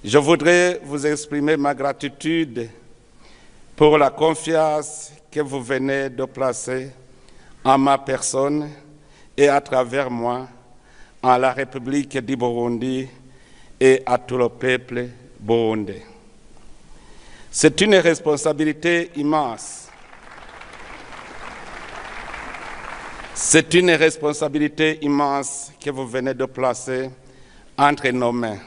Je voudrais vous exprimer ma gratitude pour la confiance que vous venez de placer en ma personne et à travers moi en la République du Burundi et à tout le peuple burundais. C'est une responsabilité immense. C'est une responsabilité immense que vous venez de placer entre nos mains.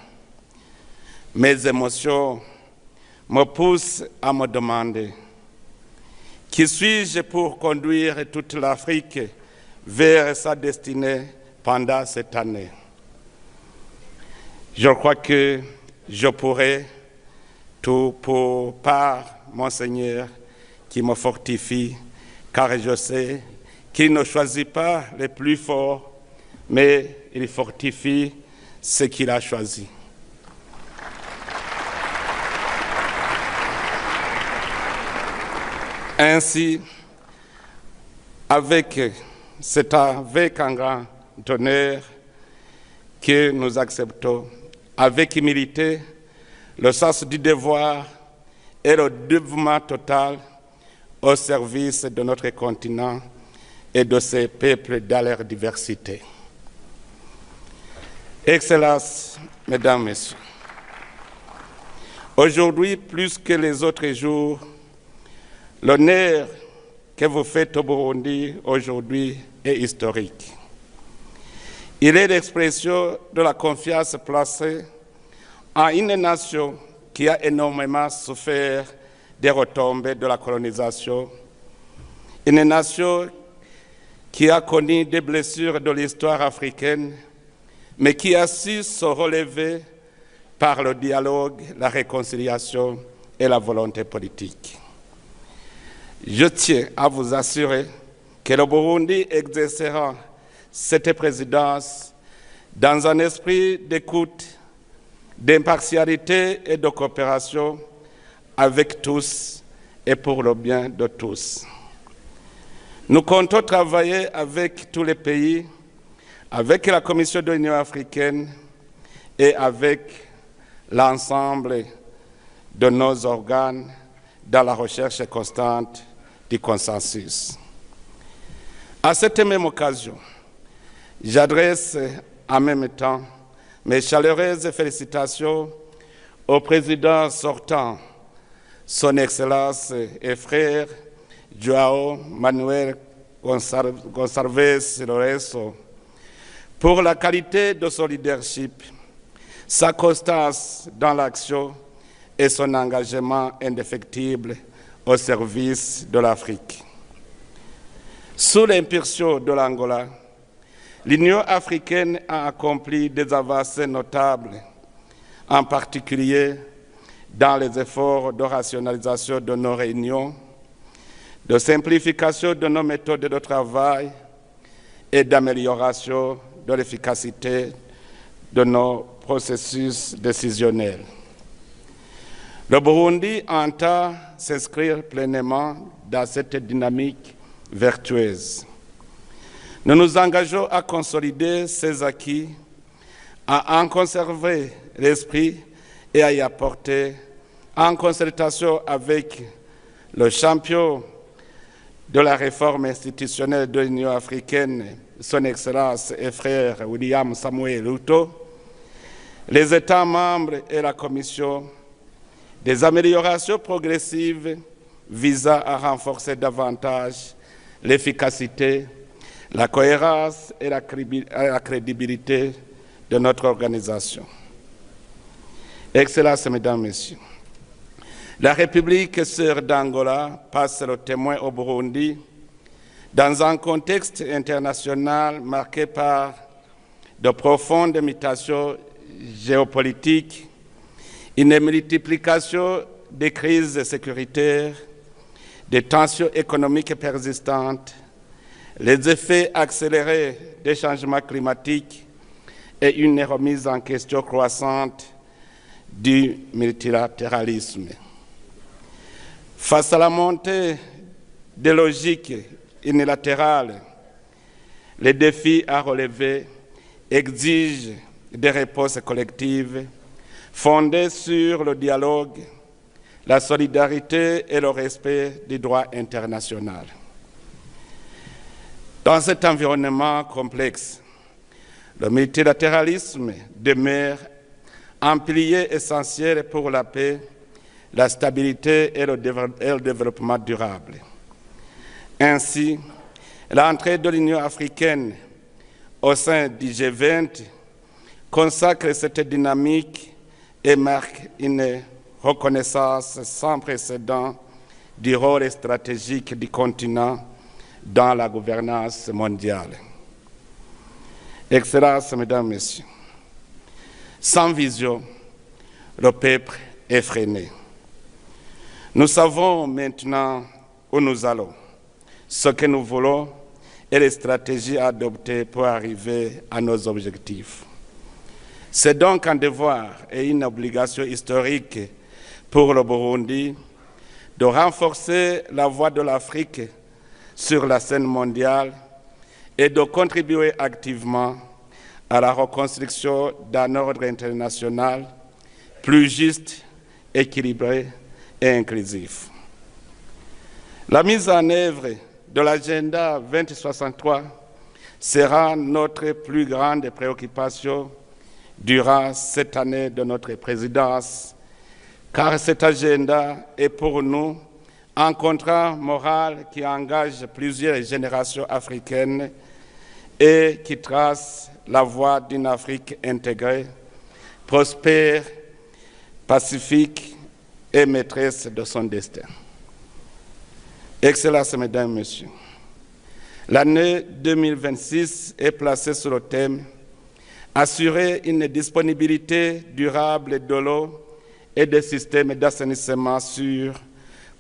Mes émotions me poussent à me demander qui suis-je pour conduire toute l'Afrique vers sa destinée pendant cette année. Je crois que je pourrai tout par mon Seigneur qui me fortifie, car je sais qu'il ne choisit pas les plus forts, mais il fortifie ce qu'il a choisi. Ainsi, c'est avec un grand honneur que nous acceptons, avec humilité, le sens du devoir et le dévouement total au service de notre continent et de ses peuples dans leur diversité. Excellences, Mesdames, Messieurs, aujourd'hui, plus que les autres jours, l'honneur que vous faites au Burundi aujourd'hui est historique. Il est l'expression de la confiance placée en une nation qui a énormément souffert des retombées de la colonisation, une nation qui a connu des blessures de l'histoire africaine, mais qui a su se relever par le dialogue, la réconciliation et la volonté politique. Je tiens à vous assurer que le Burundi exercera cette présidence dans un esprit d'écoute, d'impartialité et de coopération avec tous et pour le bien de tous. Nous comptons travailler avec tous les pays, avec la Commission de l'Union africaine et avec l'ensemble de nos organes dans la recherche constante du consensus. À cette même occasion, j'adresse en même temps mes chaleureuses félicitations au président sortant, son Excellence et frère João Manuel Gonçalves Lourenço, pour la qualité de son leadership, sa constance dans l'action et son engagement indéfectible au service de l'Afrique. Sous l'impulsion de l'Angola, l'Union africaine a accompli des avancées notables, en particulier dans les efforts de rationalisation de nos réunions, de simplification de nos méthodes de travail et d'amélioration de l'efficacité de nos processus décisionnels. Le Burundi entend s'inscrire pleinement dans cette dynamique vertueuse. Nous nous engageons à consolider ces acquis, à en conserver l'esprit et à y apporter, en concertation avec le champion de la réforme institutionnelle de l'Union africaine, son Excellence et frère William Samuel Ruto, les États membres et la Commission, des améliorations progressives visant à renforcer davantage l'efficacité, la cohérence et la crédibilité de notre organisation. Excellences, Mesdames, Messieurs, la République sœur d'Angola passe le témoin au Burundi dans un contexte international marqué par de profondes mutations géopolitiques, une multiplication des crises sécuritaires, des tensions économiques persistantes, les effets accélérés des changements climatiques et une remise en question croissante du multilatéralisme. Face à la montée des logiques unilatérales, les défis à relever exigent des réponses collectives fondée sur le dialogue, la solidarité et le respect du droit international. Dans cet environnement complexe, le multilatéralisme demeure un pilier essentiel pour la paix, la stabilité et le développement durable. Ainsi, l'entrée de l'Union africaine au sein du G20 consacre cette dynamique et marque une reconnaissance sans précédent du rôle stratégique du continent dans la gouvernance mondiale. Excellences, Mesdames, Messieurs, sans vision, le peuple est freiné. Nous savons maintenant où nous allons, ce que nous voulons et les stratégies à adopter pour arriver à nos objectifs. C'est donc un devoir et une obligation historique pour le Burundi de renforcer la voix de l'Afrique sur la scène mondiale et de contribuer activement à la reconstruction d'un ordre international plus juste, équilibré et inclusif. La mise en œuvre de l'agenda 2063 sera notre plus grande préoccupation durant cette année de notre présidence, car cet agenda est pour nous un contrat moral qui engage plusieurs générations africaines et qui trace la voie d'une Afrique intégrée, prospère, pacifique et maîtresse de son destin. Excellences, Mesdames et Messieurs, l'année 2026 est placée sur le thème « Assurer une disponibilité durable de l'eau et des systèmes d'assainissement sûrs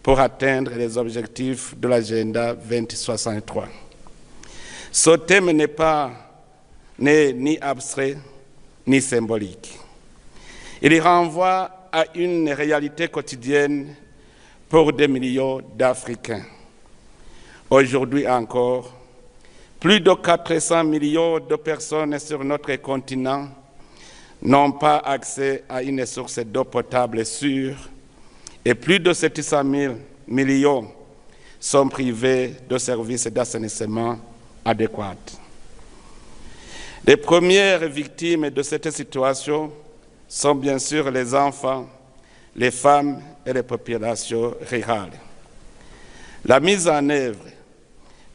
pour atteindre les objectifs de l'agenda 2063 ». Ce thème n'est ni abstrait ni symbolique. Il y renvoie à une réalité quotidienne pour des millions d'Africains. Aujourd'hui encore, plus de 400 millions de personnes sur notre continent n'ont pas accès à une source d'eau potable sûre et plus de 700 millions sont privés de services d'assainissement adéquats. Les premières victimes de cette situation sont bien sûr les enfants, les femmes et les populations rurales. La mise en œuvre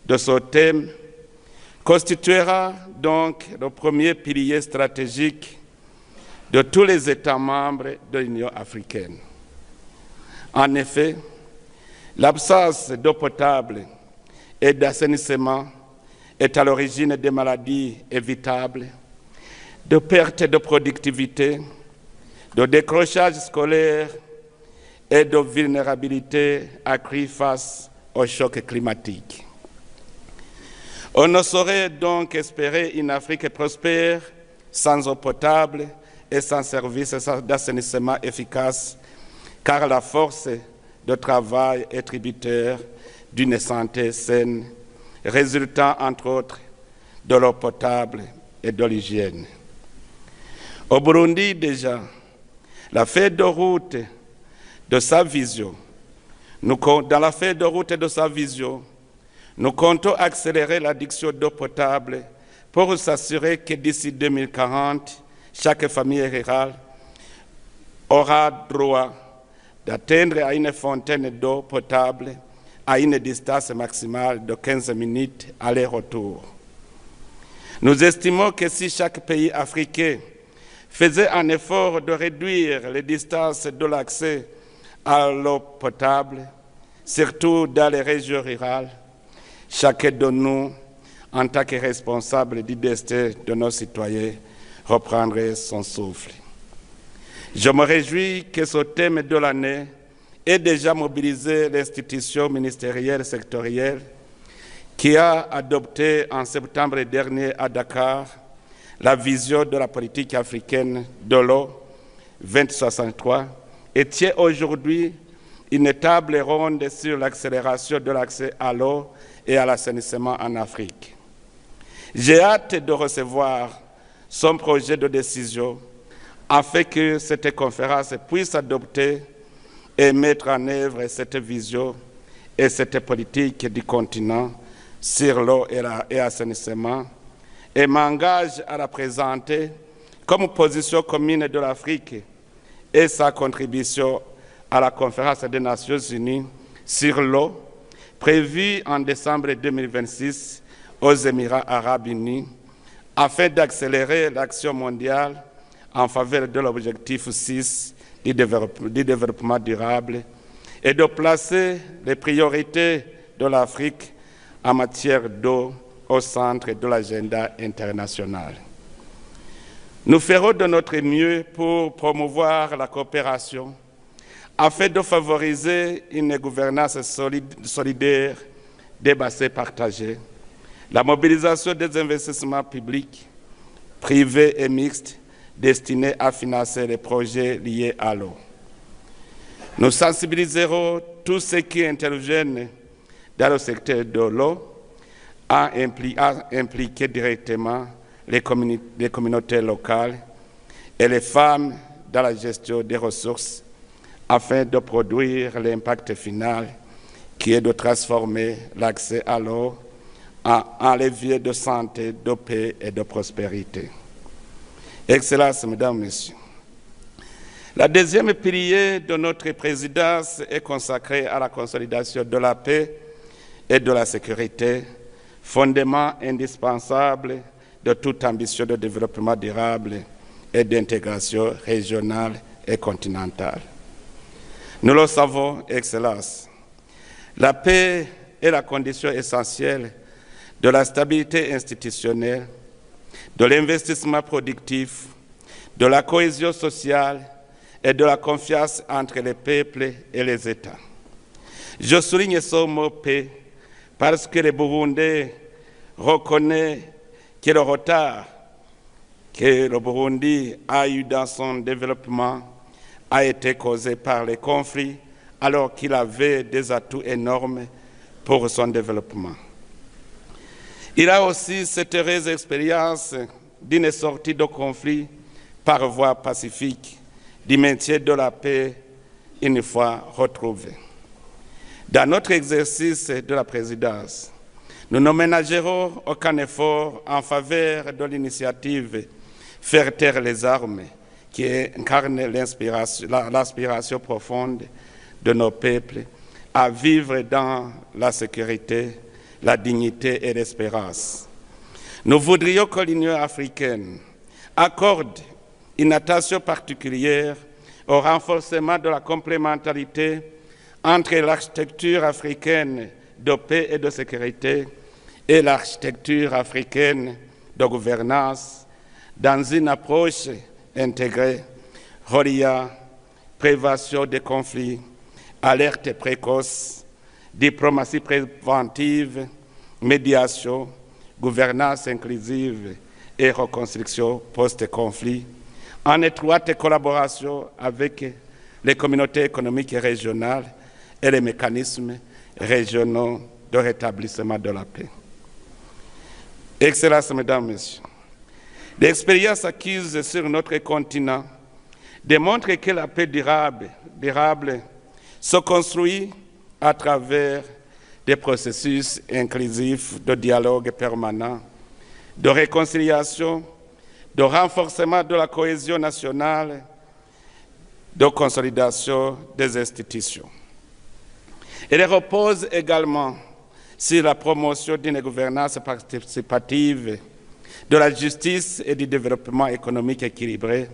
de ce thème constituera donc le premier pilier stratégique de tous les États membres de l'Union africaine. En effet, l'absence d'eau potable et d'assainissement est à l'origine des maladies évitables, de perte de productivité, de décrochage scolaire et de vulnérabilité accrue face au choc climatique. On ne saurait donc espérer une Afrique prospère sans eau potable et sans services d'assainissement efficaces, car la force de travail est tributaire d'une santé saine, résultant entre autres de l'eau potable et de l'hygiène. Au Burundi déjà, la feuille de route de sa vision, nous comptons accélérer l'addiction d'eau potable pour s'assurer que d'ici 2040, chaque famille rurale aura droit d'atteindre à une fontaine d'eau potable à une distance maximale de 15 minutes aller-retour. Nous estimons que si chaque pays africain faisait un effort de réduire les distances de l'accès à l'eau potable, surtout dans les régions rurales, chacun de nous, en tant que responsable du destin de nos citoyens, reprendrait son souffle. Je me réjouis que ce thème de l'année ait déjà mobilisé l'institution ministérielle sectorielle qui a adopté en septembre dernier à Dakar la vision de la politique africaine de l'eau 2063 et tient aujourd'hui une table ronde sur l'accélération de l'accès à l'eau et à l'assainissement en Afrique. J'ai hâte de recevoir son projet de décision afin que cette conférence puisse adopter et mettre en œuvre cette vision et cette politique du continent sur l'eau et l'assainissement, et m'engage à la présenter comme position commune de l'Afrique et sa contribution à la conférence des Nations Unies sur l'eau, prévue en décembre 2026 aux Émirats arabes unis, afin d'accélérer l'action mondiale en faveur de l'objectif 6 du développement durable et de placer les priorités de l'Afrique en matière d'eau au centre de l'agenda international. Nous ferons de notre mieux pour promouvoir la coopération afin de favoriser une gouvernance solidaire des bassins partagés, la mobilisation des investissements publics, privés et mixtes destinés à financer les projets liés à l'eau. Nous sensibiliserons tous ceux qui interviennent dans le secteur de l'eau à impliquer directement les communautés locales et les femmes dans la gestion des ressources afin de produire l'impact final qui est de transformer l'accès à l'eau en levier de santé, de paix et de prospérité. Excellences, Mesdames, Messieurs, la deuxième pilier de notre présidence est consacrée à la consolidation de la paix et de la sécurité, fondement indispensable de toute ambition de développement durable et d'intégration régionale et continentale. Nous le savons, Excellences, la paix est la condition essentielle de la stabilité institutionnelle, de l'investissement productif, de la cohésion sociale et de la confiance entre les peuples et les États. Je souligne ce mot paix parce que le Burundi reconnaît que le retard que le Burundi a eu dans son développement a été causé par les conflits alors qu'il avait des atouts énormes pour son développement. Il a aussi cette heureuse expérience d'une sortie de conflit par voie pacifique, du maintien de la paix une fois retrouvée. Dans notre exercice de la présidence, nous ne ménagerons aucun effort en faveur de l'initiative Faire taire les armes qui incarne l'aspiration profonde de nos peuples à vivre dans la sécurité, la dignité et l'espérance. Nous voudrions que l'Union africaine accorde une attention particulière au renforcement de la complémentarité entre l'architecture africaine de paix et de sécurité et l'architecture africaine de gouvernance dans une approche intégrée, reliant prévention des conflits, alerte précoce, diplomatie préventive, médiation, gouvernance inclusive et reconstruction post-conflit, en étroite collaboration avec les communautés économiques et régionales et les mécanismes régionaux de rétablissement de la paix. Excellences, Mesdames, Messieurs, l'expérience acquise sur notre continent démontre que la paix durable se construit à travers des processus inclusifs de dialogue permanent, de réconciliation, de renforcement de la cohésion nationale, de consolidation des institutions. Elle repose également sur la promotion d'une gouvernance participative, de la justice et du développement économique équilibré,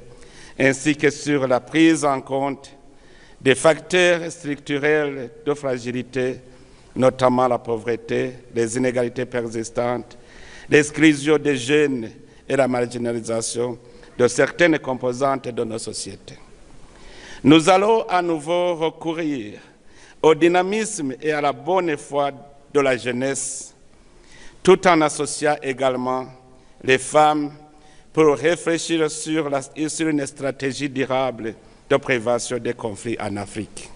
ainsi que sur la prise en compte des facteurs structurels de fragilité, notamment la pauvreté, les inégalités persistantes, l'exclusion des jeunes et la marginalisation de certaines composantes de nos sociétés. Nous allons à nouveau recourir au dynamisme et à la bonne foi de la jeunesse, tout en associant également les femmes pour réfléchir sur une stratégie durable de prévention des conflits en Afrique.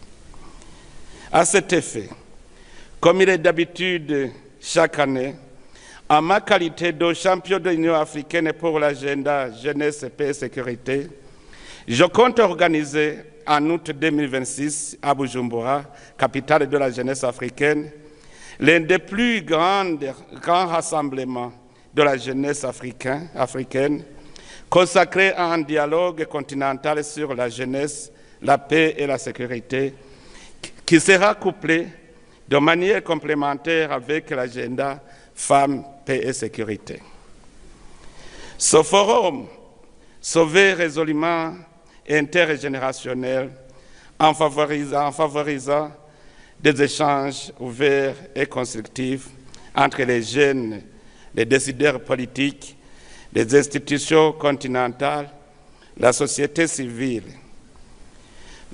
À cet effet, comme il est d'habitude chaque année, en ma qualité de champion de l'Union africaine pour l'agenda jeunesse, paix et sécurité, Je compte organiser en août 2026 à Bujumbura, capitale de la jeunesse africaine, l'un des plus grands rassemblements de la jeunesse africaine, consacré à un dialogue continental sur la jeunesse, la paix et la sécurité, qui sera couplé de manière complémentaire avec l'agenda Femmes, Paix et Sécurité. Ce forum se veut résolument intergénérationnel en favorisant des échanges ouverts et constructifs entre les jeunes, les décideurs politiques, les institutions continentales, la société civile,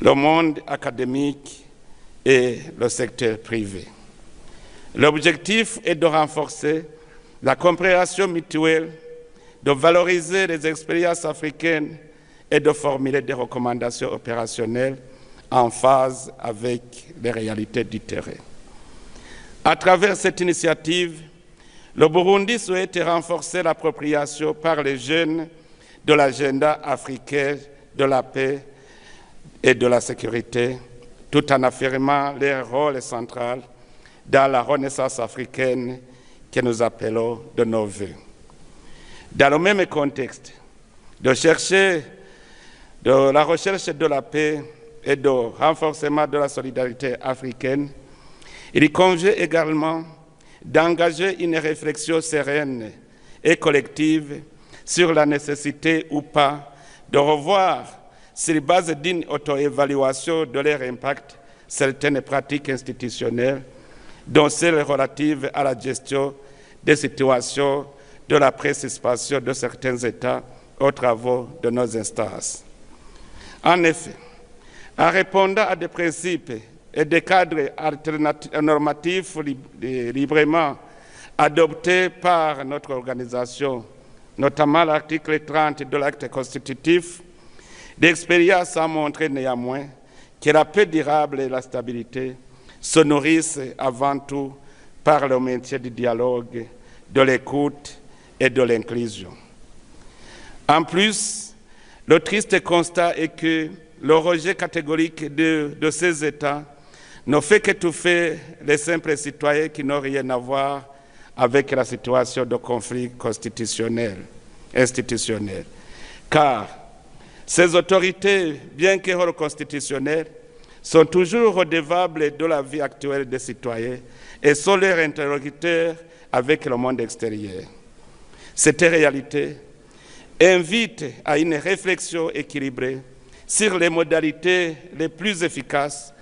le monde académique et le secteur privé. L'objectif est de renforcer la compréhension mutuelle, de valoriser les expériences africaines et de formuler des recommandations opérationnelles en phase avec les réalités du terrain. À travers cette initiative, le Burundi souhaite renforcer l'appropriation par les jeunes de l'agenda africain de la paix et de la sécurité, tout en affirmant leur rôle central dans la renaissance africaine que nous appelons de nos vœux. Dans le même contexte, de la recherche de la paix et de renforcement de la solidarité africaine, il convient également d'engager une réflexion sereine et collective sur la nécessité ou pas de revoir, sur base d'une auto-évaluation de leur impact, certaines pratiques institutionnelles, dont celles relatives à la gestion des situations de la participation de certains États aux travaux de nos instances. En effet, en répondant à des principes et des cadres normatifs librement adoptés par notre organisation, notamment l'article 30 de l'acte constitutif, l'expérience a montré néanmoins que la paix durable et la stabilité se nourrissent avant tout par le maintien du dialogue, de l'écoute et de l'inclusion. En plus, le triste constat est que le rejet catégorique de ces États ne fait qu'étouffer les simples citoyens qui n'ont rien à voir avec la situation de conflit institutionnel. Car ces autorités, bien que constitutionnelles, sont toujours redevables de la vie actuelle des citoyens et sont leurs interlocuteurs avec le monde extérieur. Cette réalité invite à une réflexion équilibrée sur les modalités les plus efficaces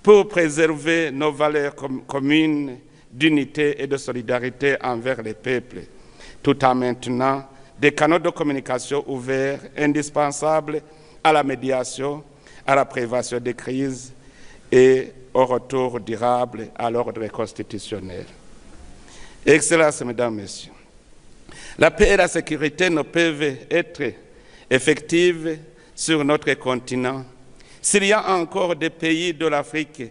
pour préserver nos valeurs communes d'unité et de solidarité envers les peuples, tout en maintenant des canaux de communication ouverts, indispensables à la médiation, à la prévention des crises et au retour durable à l'ordre constitutionnel. Excellences, Mesdames, Messieurs, la paix et la sécurité ne peuvent être effectives sur notre continent s'il y a encore des pays de l'Afrique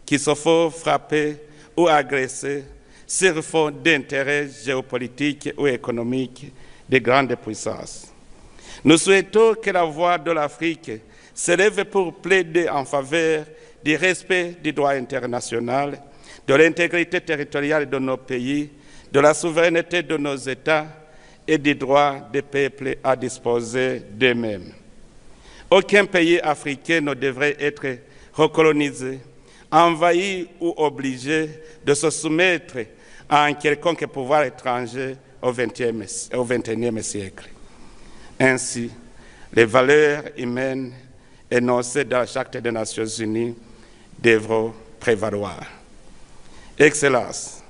qui se font frapper ou agresser sur fond d'intérêts géopolitiques ou économiques des grandes puissances. Nous souhaitons que la voix de l'Afrique s'élève pour plaider en faveur du respect du droit international, de l'intégrité territoriale de nos pays, de la souveraineté de nos États et du droit des peuples à disposer d'eux-mêmes. Aucun pays africain ne devrait être recolonisé, envahi ou obligé de se soumettre à un quelconque pouvoir étranger au XXIe siècle. Ainsi, les valeurs humaines énoncées dans la Charte des Nations Unies devront prévaloir. Excellences,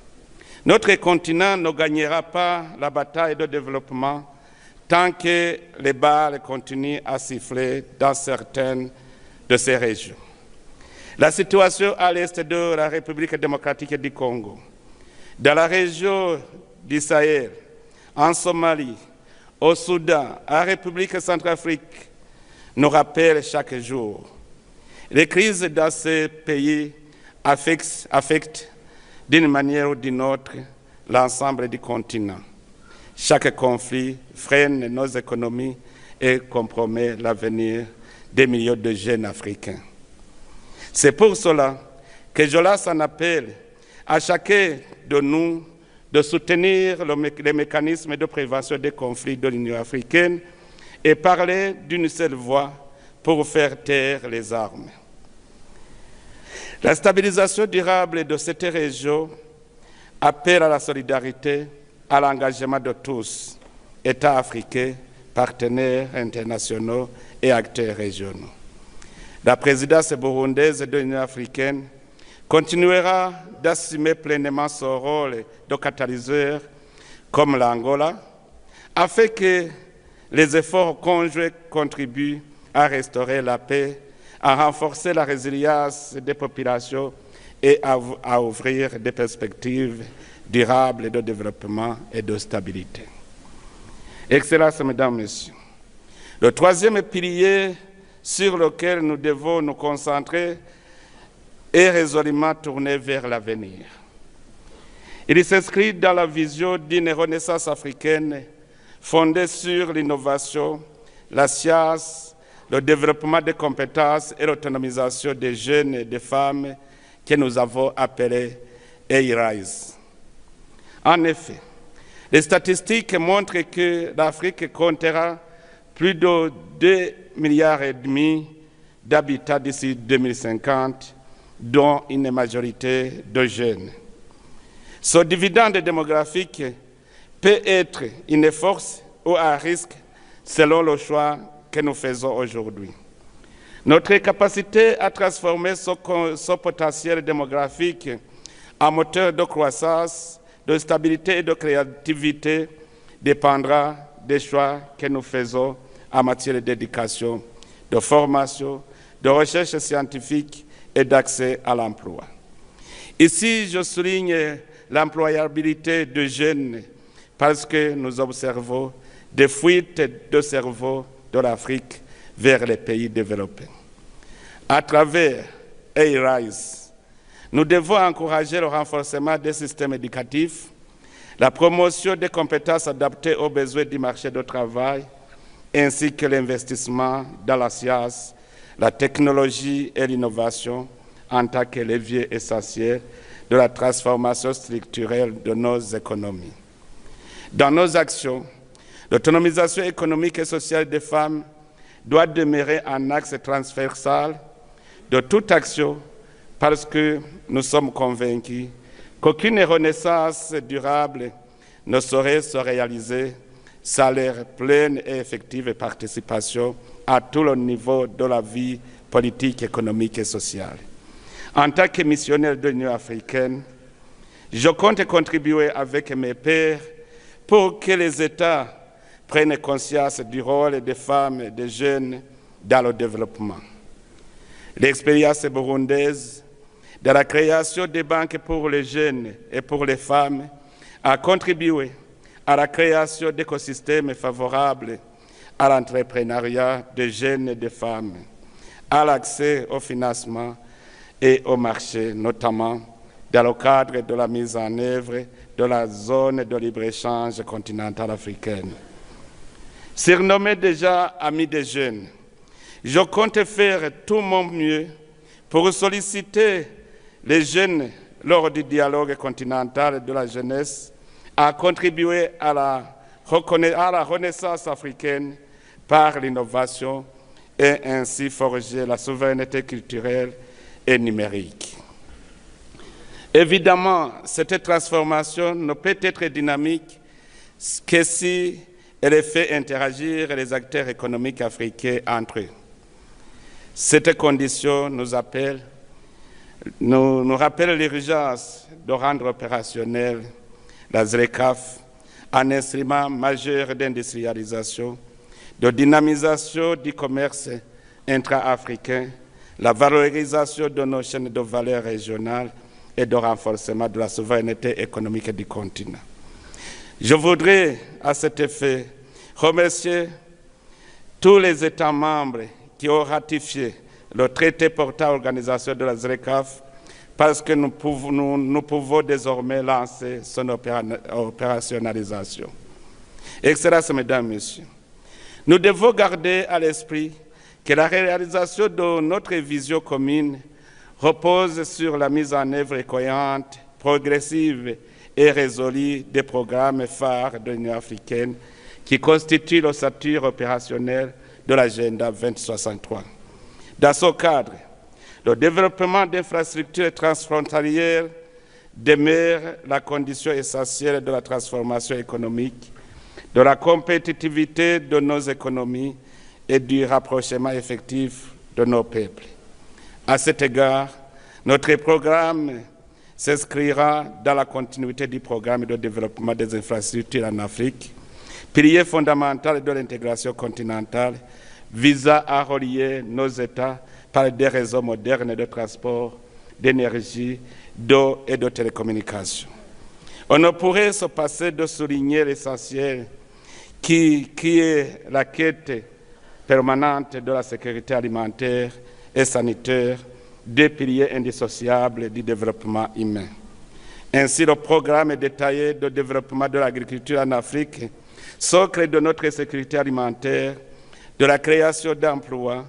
notre continent ne gagnera pas la bataille de développement tant que les balles continuent à siffler dans certaines de ces régions. La situation à l'est de la République démocratique du Congo, dans la région du Sahel, en Somalie, au Soudan, en République centrafrique, nous rappelle chaque jour. Les crises dans ces pays affectent d'une manière ou d'une autre l'ensemble du continent. Chaque conflit freine nos économies et compromet l'avenir des millions de jeunes Africains. C'est pour cela que je lance un appel à chacun de nous de soutenir les mécanismes de prévention des conflits de l'Union africaine et parler d'une seule voix pour faire taire les armes. La stabilisation durable de cette région appelle à la solidarité, à l'engagement de tous, États africains, partenaires internationaux et acteurs régionaux. La présidence burundaise de l'Union africaine continuera d'assumer pleinement son rôle de catalyseur comme l'Angola, afin que les efforts conjoints contribuent à restaurer la paix, à renforcer la résilience des populations et à ouvrir des perspectives durables de développement et de stabilité. Excellences, Mesdames, Messieurs, le troisième pilier sur lequel nous devons nous concentrer est résolument tourné vers l'avenir. Il s'inscrit dans la vision d'une renaissance africaine fondée sur l'innovation, la science, le développement des compétences et l'autonomisation des jeunes et des femmes que nous avons appelés EIRISE. En effet, les statistiques montrent que l'Afrique comptera plus de 2,5 milliards d'habitants d'ici 2050, dont une majorité de jeunes. Ce dividende démographique peut être une force ou un risque selon le choix que nous faisons aujourd'hui. Notre capacité à transformer ce potentiel démographique en moteur de croissance, de stabilité et de créativité dépendra des choix que nous faisons en matière d'éducation, de formation, de recherche scientifique et d'accès à l'emploi. Ici, je souligne l'employabilité de jeunes parce que nous observons des fuites de cerveau de l'Afrique vers les pays développés. À travers EIRISE, nous devons encourager le renforcement des systèmes éducatifs, la promotion des compétences adaptées aux besoins du marché du travail, ainsi que l'investissement dans la science, la technologie et l'innovation en tant que levier essentiel de la transformation structurelle de nos économies. Dans nos actions, l'autonomisation économique et sociale des femmes doit demeurer un axe transversal de toute action parce que nous sommes convaincus qu'aucune renaissance durable ne saurait se réaliser sans leur pleine et effective participation à tous les niveaux de la vie politique, économique et sociale. En tant que missionnaire de l'Union africaine, je compte contribuer avec mes pairs pour que les États prennent conscience du rôle des femmes et des jeunes dans le développement. L'expérience burundaise de la création des banques pour les jeunes et pour les femmes a contribué à la création d'écosystèmes favorables à l'entrepreneuriat des jeunes et des femmes, à l'accès au financement et au marché, notamment dans le cadre de la mise en œuvre de la zone de libre-échange continentale africaine. Surnommé déjà ami des jeunes, je compte faire tout mon mieux pour solliciter les jeunes lors du dialogue continental de la jeunesse à contribuer à la renaissance africaine par l'innovation et ainsi forger la souveraineté culturelle et numérique. Évidemment, cette transformation ne peut être dynamique que si elle fait interagir les acteurs économiques africains entre eux. Cette condition nous rappelle l'urgence de rendre opérationnel la ZLECAf, un instrument majeur d'industrialisation, de dynamisation du commerce intra-africain, la valorisation de nos chaînes de valeur régionales et de renforcement de la souveraineté économique du continent. Je voudrais, à cet effet, remercier tous les États membres qui ont ratifié le traité portant l'organisation de la ZLECAf parce que nous pouvons désormais lancer son opérationnalisation. Excellences, Mesdames, Messieurs, nous devons garder à l'esprit que la réalisation de notre vision commune repose sur la mise en œuvre cohérente, progressive et résolue des programmes phares de l'Union africaine qui constituent l'ossature opérationnelle de l'agenda 2063. Dans ce cadre, le développement d'infrastructures transfrontalières demeure la condition essentielle de la transformation économique, de la compétitivité de nos économies et du rapprochement effectif de nos peuples. À cet égard, notre programme s'inscrira dans la continuité du programme de développement des infrastructures en Afrique, pilier fondamental de l'intégration continentale visant à relier nos États par des réseaux modernes de transport, d'énergie, d'eau et de télécommunications. On ne pourrait se passer de souligner l'essentiel qui est la quête permanente de la sécurité alimentaire et sanitaire, deux piliers indissociables du développement humain. Ainsi, le programme détaillé de développement de l'agriculture en Afrique, socle de notre sécurité alimentaire, de la création d'emplois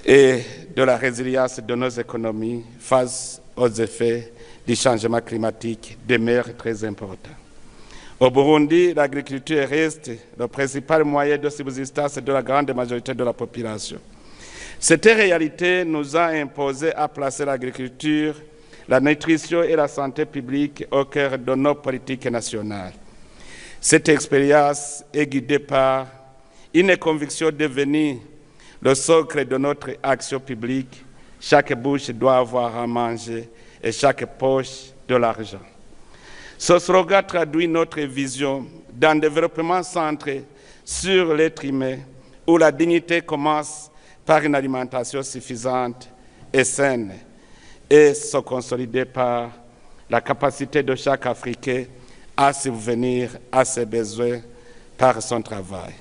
et de la résilience de nos économies face aux effets du changement climatique demeure très important. Au Burundi, l'agriculture reste le principal moyen de subsistance de la grande majorité de la population. Cette réalité nous a imposé à placer l'agriculture, la nutrition et la santé publique au cœur de nos politiques nationales. Cette expérience est guidée par une conviction devenue le socle de notre action publique. Chaque bouche doit avoir à manger et chaque poche de l'argent. Ce slogan traduit notre vision d'un développement centré sur l'être humain, où la dignité commence par une alimentation suffisante et saine et se consolider par la capacité de chaque Africain à subvenir à ses besoins par son travail.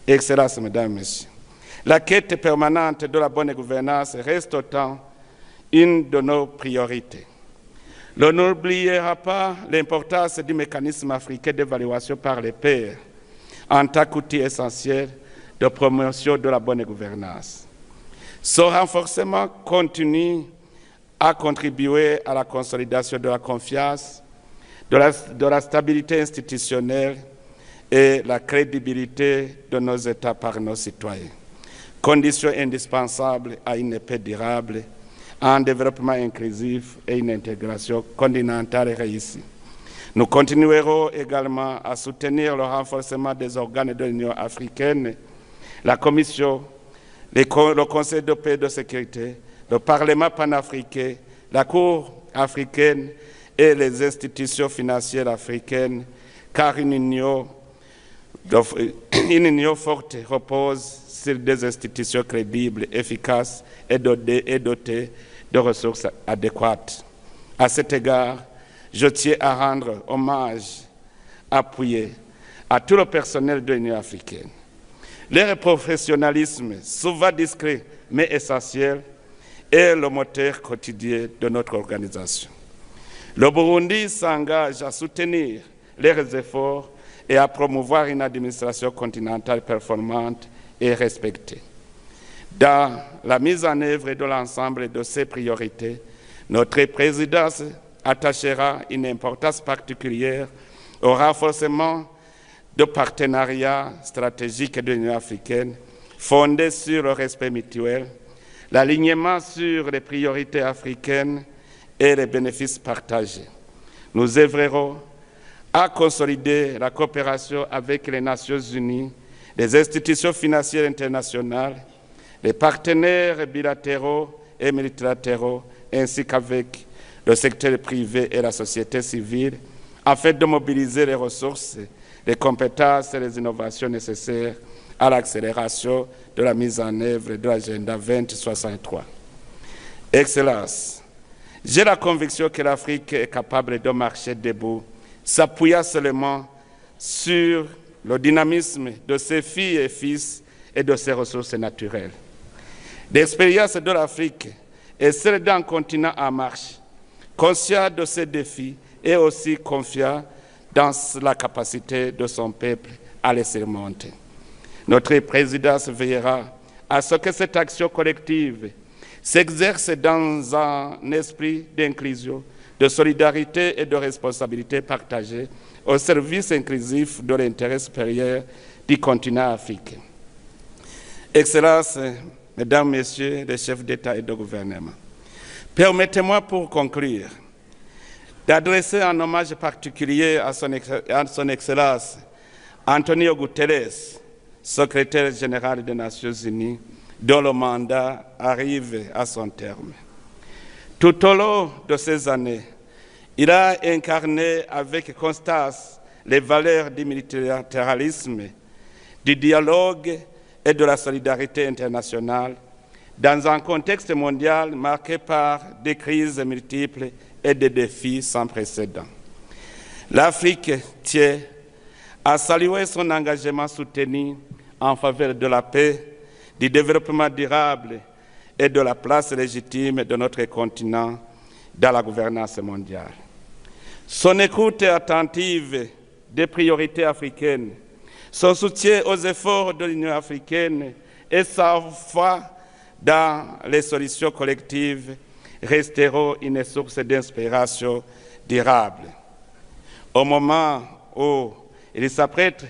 Excellences, Mesdames et Messieurs, la quête permanente de la bonne gouvernance reste autant une de nos priorités. On n'oubliera pas l'importance du mécanisme africain d'évaluation par les pairs en tant qu'outil essentiel de promotion de la bonne gouvernance. Ce renforcement continue à contribuer à la consolidation de la confiance, de la stabilité institutionnelle et la crédibilité de nos États par nos citoyens, condition indispensable à une paix durable, un développement inclusif et une intégration continentale réussie. Nous continuerons également à soutenir le renforcement des organes de l'Union africaine, la Commission, le Conseil de paix et de sécurité, le Parlement panafricain, la Cour africaine et les institutions financières africaines, car une union forte repose sur des institutions crédibles, efficaces et dotées de ressources adéquates. À cet égard, je tiens à rendre hommage appuyé à tout le personnel de l'Union africaine. Leur professionnalisme, souvent discret mais essentiel, est le moteur quotidien de notre organisation. Le Burundi s'engage à soutenir leurs efforts et à promouvoir une administration continentale performante et respectée. Dans la mise en œuvre de l'ensemble de ces priorités, notre présidence attachera une importance particulière au renforcement de partenariats stratégiques de l'Union africaine fondés sur le respect mutuel, l'alignement sur les priorités africaines et les bénéfices partagés. Nous œuvrerons à consolider la coopération avec les Nations unies, les institutions financières internationales, les partenaires bilatéraux et multilatéraux, ainsi qu'avec le secteur privé et la société civile, afin de mobiliser les ressources, les compétences et les innovations nécessaires à l'accélération de la mise en œuvre de l'agenda 2063. Excellences, j'ai la conviction que l'Afrique est capable de marcher debout, s'appuyant seulement sur le dynamisme de ses filles et fils et de ses ressources naturelles. L'expérience de l'Afrique est celle d'un continent en marche, conscient de ses défis et aussi confiant dans la capacité de son peuple à les surmonter. Notre présidence veillera à ce que cette action collective s'exerce dans un esprit d'inclusion, de solidarité et de responsabilité partagée au service inclusif de l'intérêt supérieur du continent africain. Excellences, Mesdames, Messieurs les chefs d'État et de gouvernement, permettez-moi pour conclure d'adresser un hommage particulier à son Excellence Antonio Guterres, secrétaire général des Nations Unies, dont le mandat arrive à son terme. Tout au long de ces années, il a incarné avec constance les valeurs du multilatéralisme, du dialogue et de la solidarité internationale dans un contexte mondial marqué par des crises multiples et des défis sans précédent. L'Afrique tient à saluer son engagement soutenu en faveur de la paix, du développement durable et de la place légitime de notre continent dans la gouvernance mondiale. Son écoute attentive des priorités africaines, son soutien aux efforts de l'Union africaine et sa foi dans les solutions collectives resteront une source d'inspiration durable. Au moment où il s'apprête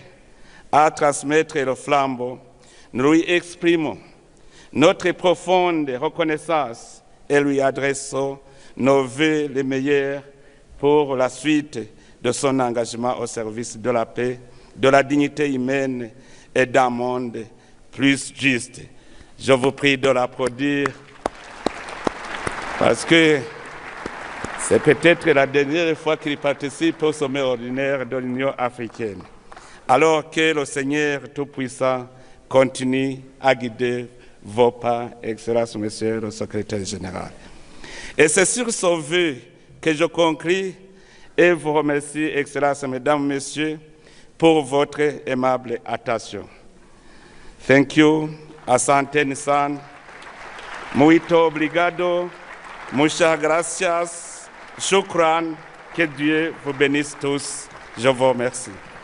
à transmettre le flambeau, nous lui exprimons notre profonde reconnaissance et lui adressons nos vœux les meilleurs pour la suite de son engagement au service de la paix, de la dignité humaine et d'un monde plus juste. Je vous prie de l'applaudir parce que c'est peut-être la dernière fois qu'il participe au sommet ordinaire de l'Union africaine. Alors que le Seigneur Tout-Puissant continue à guider vos pas, Excellence, Monsieur le Secrétaire général. Et c'est sur ce vœu que je conclue et vous remercie, Excellence, Mesdames, Messieurs, pour votre aimable attention. Thank you. Asante Nisan. Muito obrigado. Muchas gracias. Shukran. Que Dieu vous bénisse tous. Je vous remercie.